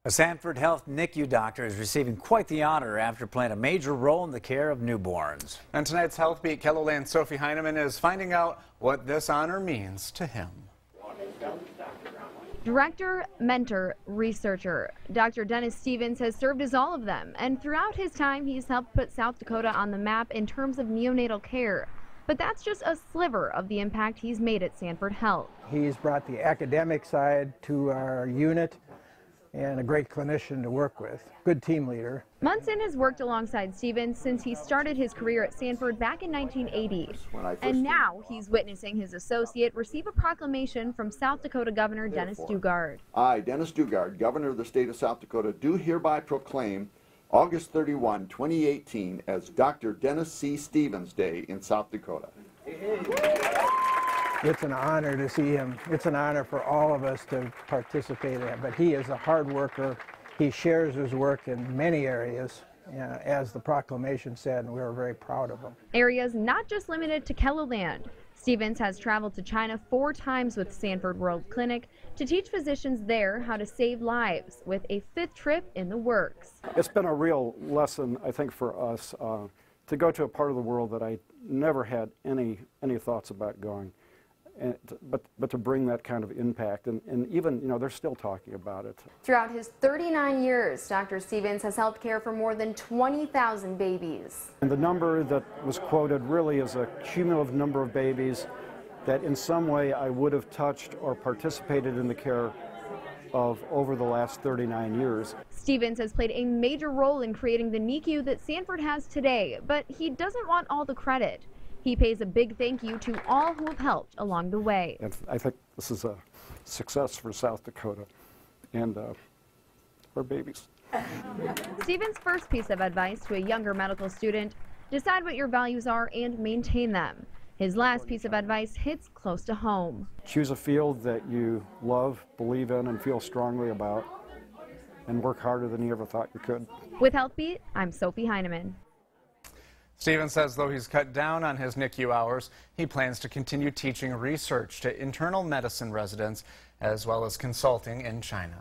A Sanford Health NICU doctor is receiving quite the honor after playing a major role in the care of newborns. And tonight's Health Beat, KELOLAND's Sophie Heineman is finding out what this honor means to him. Director, mentor, researcher. Dr. Dennis Stevens has served as all of them, and throughout his time, he's helped put South Dakota on the map in terms of neonatal care. But that's just a sliver of the impact he's made at Sanford Health. He's brought the academic side to our unit and a great clinician to work with, good team leader. Munson has worked alongside Stevens since he started his career at Sanford back in 1980. And now he's witnessing his associate receive a proclamation from South Dakota Governor Dennis Daugaard. I, Dennis Daugaard, Governor of the state of South Dakota, do hereby proclaim August 31, 2018 as Dr. Dennis C. Stevens Day in South Dakota. It's an honor to see him. It's an honor for all of us to participate in it, but he is a hard worker. He shares his work in many areas, as the proclamation said, and we are very proud of him. Areas not just limited to KELOLAND. Stevens has traveled to China 4 times with Sanford World Clinic to teach physicians there how to save lives, with a 5th trip in the works. It's been a real lesson, I think, for us to go to a part of the world that I never had any thoughts about going. But to bring that kind of impact, and even, you know, they're still talking about it. Throughout his 39 years, Dr. Stevens has helped care for more than 20,000 babies. And the number that was quoted really is a cumulative number of babies that in some way I would have touched or participated in the care of over the last 39 years. Stevens has played a major role in creating the NICU that Sanford has today, but he doesn't want all the credit. He pays a big thank you to all who have helped along the way. And I think this is a success for South Dakota and our babies. Stevens' first piece of advice to a younger medical student: decide what your values are and maintain them. His last piece of advice hits close to home. Choose a field that you love, believe in, and feel strongly about, and work harder than you ever thought you could. With Health Beat, I'm Sophie Heineman. Stevens says though he's cut down on his NICU hours, he plans to continue teaching research to internal medicine residents as well as consulting in China.